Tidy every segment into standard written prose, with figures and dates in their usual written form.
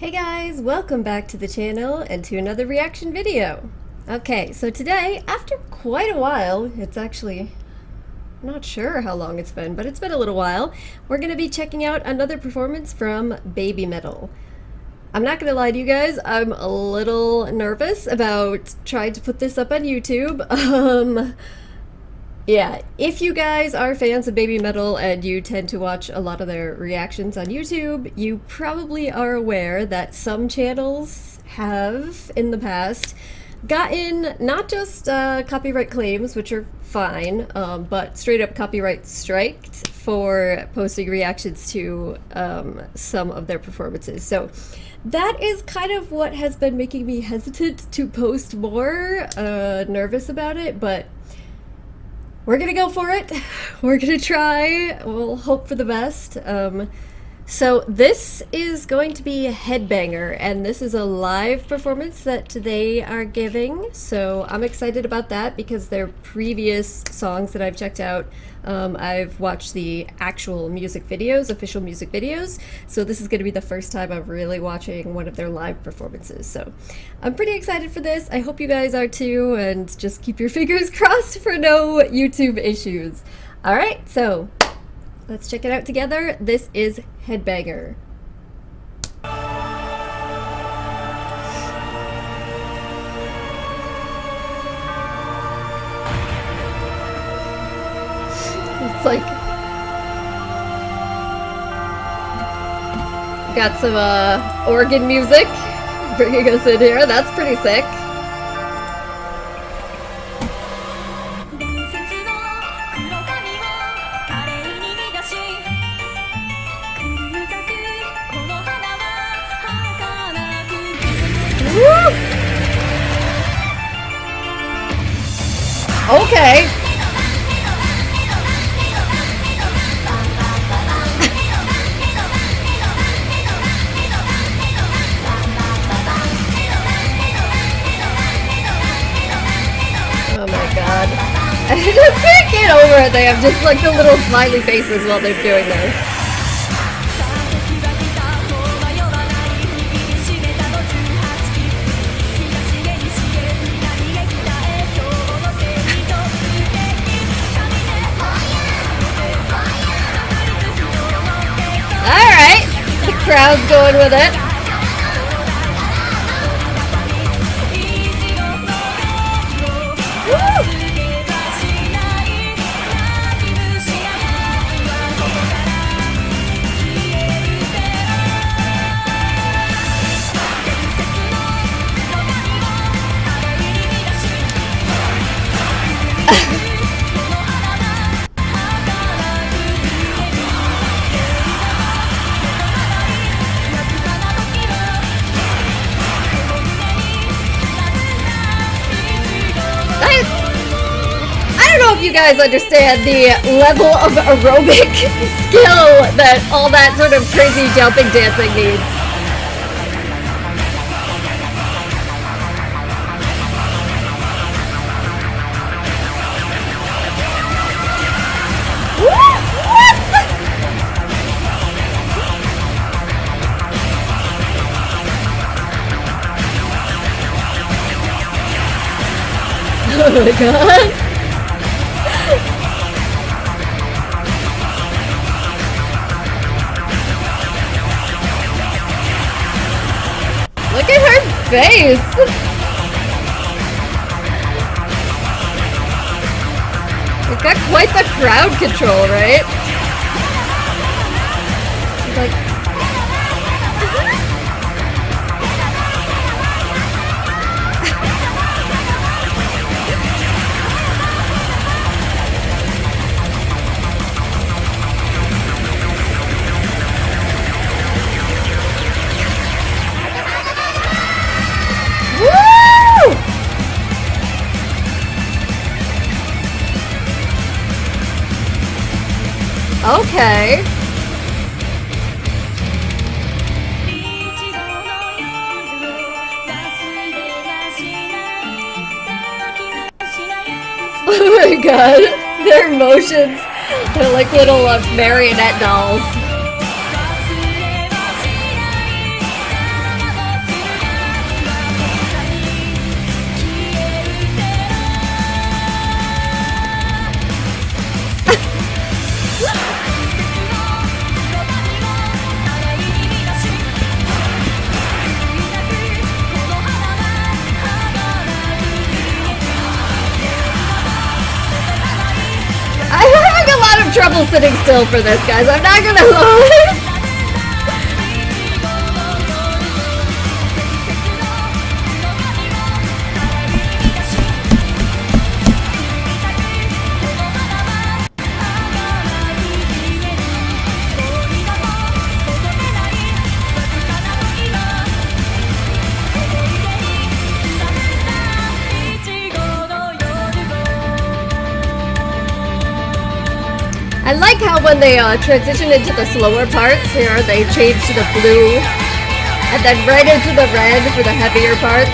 Hey guys, welcome back to the channel and to another reaction video. Okay, so today, after quite a while, it's actually not sure how long it's been, but it's been a little while, we're going to be checking out another performance from Babymetal. I'm not going to lie to you guys, I'm a little nervous about trying to put this up on YouTube. Yeah, if you guys are fans of Babymetal and you tend to watch a lot of their reactions on YouTube, you probably are aware that some channels have, in the past, gotten not just copyright claims, which are fine, but straight up copyright striked for posting reactions to some of their performances. So that is kind of what has been making me hesitant to post more, nervous about it, but we're gonna go for it. We're gonna try. We'll hope for the best. So this is going to be Headbanger, and this is a live performance that they are giving. So I'm excited about that because their previous songs that I've checked out, I've watched the actual music videos, official music videos. So this is going to be the first time I'm really watching one of their live performances. So I'm pretty excited for this. I hope you guys are too, and just keep your fingers crossed for no YouTube issues. All right, so let's check it out together. This is Headbanger. It's like got some organ music bringing us in here. That's pretty sick. Woo! Okay. Oh my god. I just can't get over it. They have just like the little smiley faces while they're doing this. Alright, the crowd's going with it. Woo! I don't know if you guys understand the level of aerobic skill that all that sort of crazy jumping dancing needs. Oh my god. Look at her face! It's got quite the crowd control, right? She's like... Okay. Oh my god, their emotions. They're like little marionette dolls. trouble sitting still for this, guys. I'm not gonna lie. I like how when they transition into the slower parts here, they change to the blue and then right into the red for the heavier parts.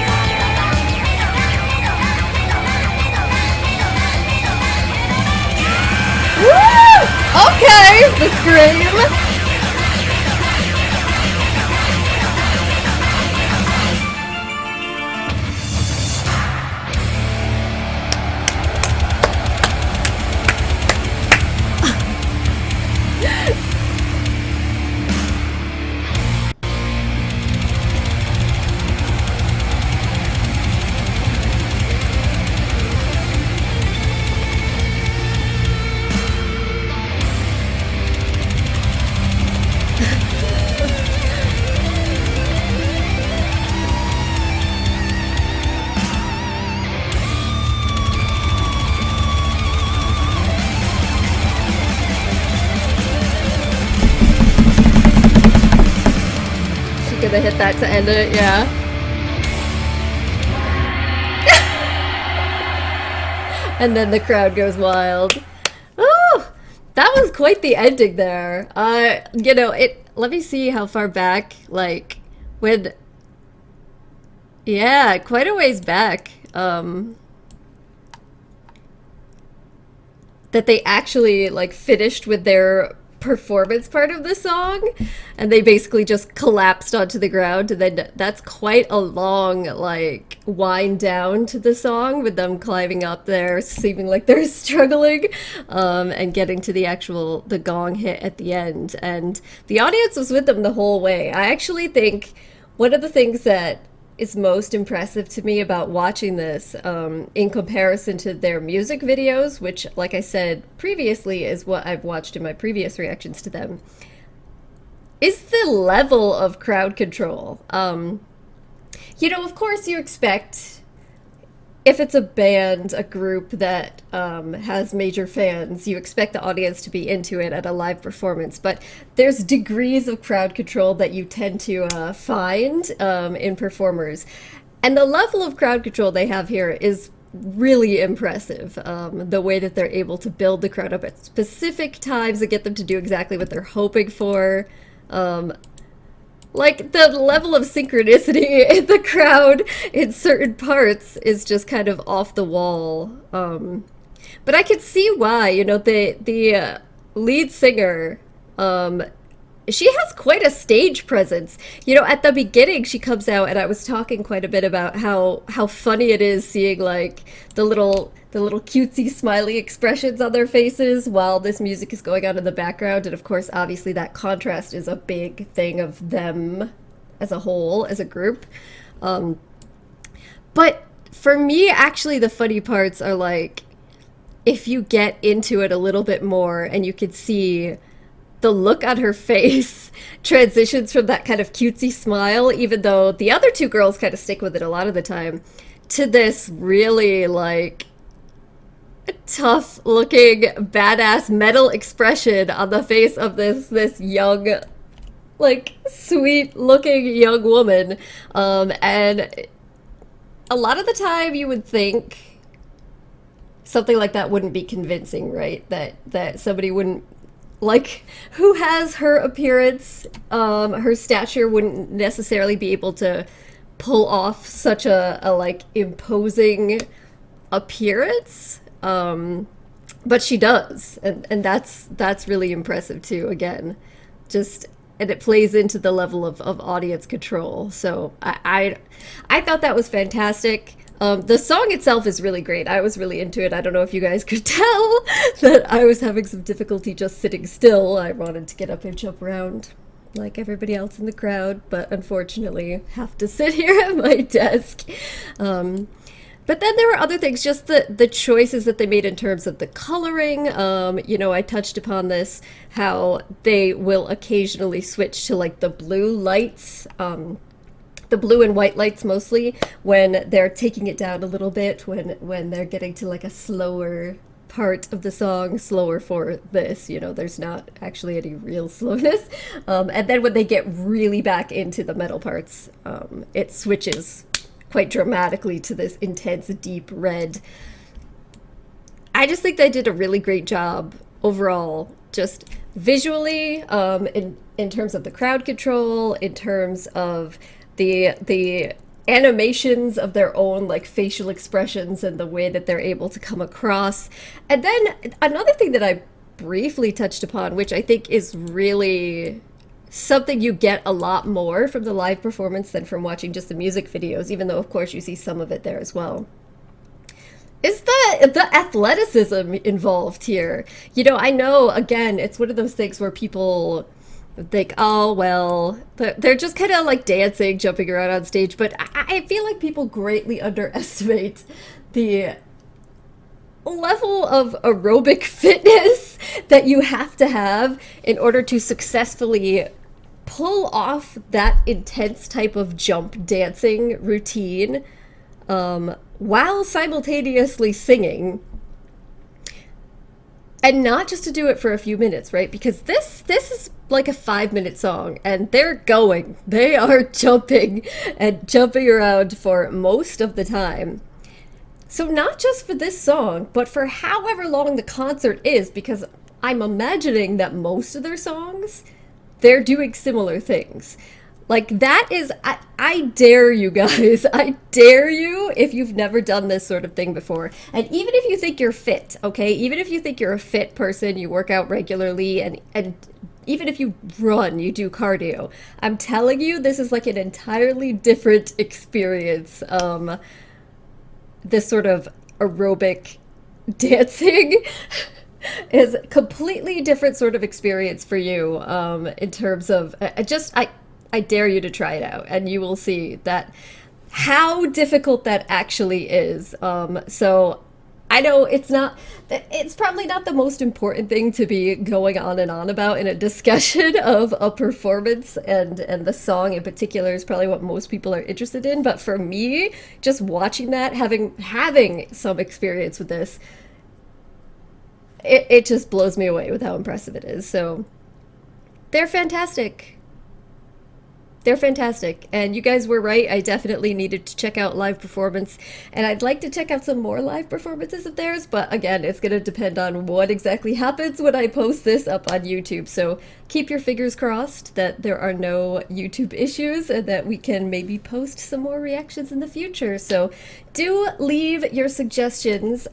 Woo! Okay, the scream. Gonna hit that to end it, yeah. And then the crowd goes wild. Oh, that was quite the ending there. You know, let me see how far back, like, when, yeah, quite a ways back, that they actually, like, finished with their performance part of the song, and they basically just collapsed onto the ground, and then that's quite a long, like, wind down to the song with them climbing up there, seeming like they're struggling, and getting to the gong hit at the end, and the audience was with them the whole way. I actually think one of the things that is most impressive to me about watching this, in comparison to their music videos, which, like I said previously, is what I've watched in my previous reactions to them, is the level of crowd control. You know, of course you expect, if it's a band, a group that has major fans, you expect the audience to be into it at a live performance, but there's degrees of crowd control that you tend to find in performers. And the level of crowd control they have here is really impressive. The way that they're able to build the crowd up at specific times and get them to do exactly what they're hoping for. Like, the level of synchronicity in the crowd in certain parts is just kind of off the wall. But I could see why, you know, the lead singer, she has quite a stage presence. You know, at the beginning she comes out, and I was talking quite a bit about how funny it is seeing, like, the little cutesy smiley expressions on their faces while this music is going on in the background. And of course, obviously that contrast is a big thing of them as a whole, as a group. But for me, actually, the funny parts are, like, if you get into it a little bit more and you could see the look on her face transitions from that kind of cutesy smile, even though the other two girls kind of stick with it a lot of the time, to this really, like, tough looking badass metal expression on the face of this young, like, sweet looking young woman. And a lot of the time you would think something like that wouldn't be convincing, right? That somebody wouldn't, like, who has her appearance, her stature, wouldn't necessarily be able to pull off such a like, imposing appearance. But she does, and that's really impressive too. Again, just, and it plays into the level of audience control. So I thought that was fantastic. The song itself is really great. I was really into it. I don't know if you guys could tell that I was having some difficulty just sitting still. I wanted to get up and jump around like everybody else in the crowd, but unfortunately have to sit here at my desk. But then there were other things, just the choices that they made in terms of the coloring. You know, I touched upon this, how they will occasionally switch to like the blue lights, the blue and white lights mostly, when they're taking it down a little bit, when they're getting to like a slower part of the song, slower for this, you know, there's not actually any real slowness. And then when they get really back into the metal parts, it switches quite dramatically to this intense, deep red. I just think they did a really great job overall, just visually, in terms of the crowd control, in terms of the animations of their own like facial expressions and the way that they're able to come across. And then another thing that I briefly touched upon, which I think is really something you get a lot more from the live performance than from watching just the music videos, even though of course you see some of it there as well, is the athleticism involved here. You know, I know, again, it's one of those things where people think, oh, well, they're just kind of like dancing, jumping around on stage, but I feel like people greatly underestimate the level of aerobic fitness that you have to have in order to successfully pull off that intense type of jump dancing routine, while simultaneously singing, and not just to do it for a few minutes, right? Because this is like a 5-minute song, and they are jumping and jumping around for most of the time. So not just for this song, but for however long the concert is, because I'm imagining that most of their songs, they're doing similar things. Like, that is, I dare you guys, I dare you, if you've never done this sort of thing before, and even if you think you're fit, okay, even if you think you're a fit person, you work out regularly, and even if you run, you do cardio, I'm telling you, this is like an entirely different experience. This sort of aerobic dancing is a completely different sort of experience for you, in terms of I dare you to try it out, and you will see that how difficult that actually is. So I know it's probably not the most important thing to be going on and on about in a discussion of a performance, and the song in particular is probably what most people are interested in. But for me, just watching that, having some experience with this, it just blows me away with how impressive it is. So they're fantastic. They're fantastic, and you guys were right. I definitely needed to check out live performance, and I'd like to check out some more live performances of theirs, but again, it's going to depend on what exactly happens when I post this up on YouTube. So keep your fingers crossed that there are no YouTube issues and that we can maybe post some more reactions in the future. So do leave your suggestions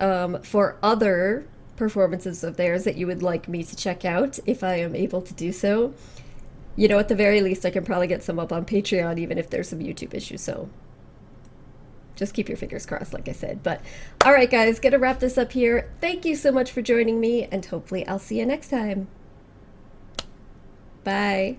for other performances of theirs that you would like me to check out if I am able to do so. You know, at the very least, I can probably get some up on Patreon, even if there's some YouTube issues, so just keep your fingers crossed, like I said. But, all right, guys, gonna wrap this up here. Thank you so much for joining me, and hopefully I'll see you next time. Bye.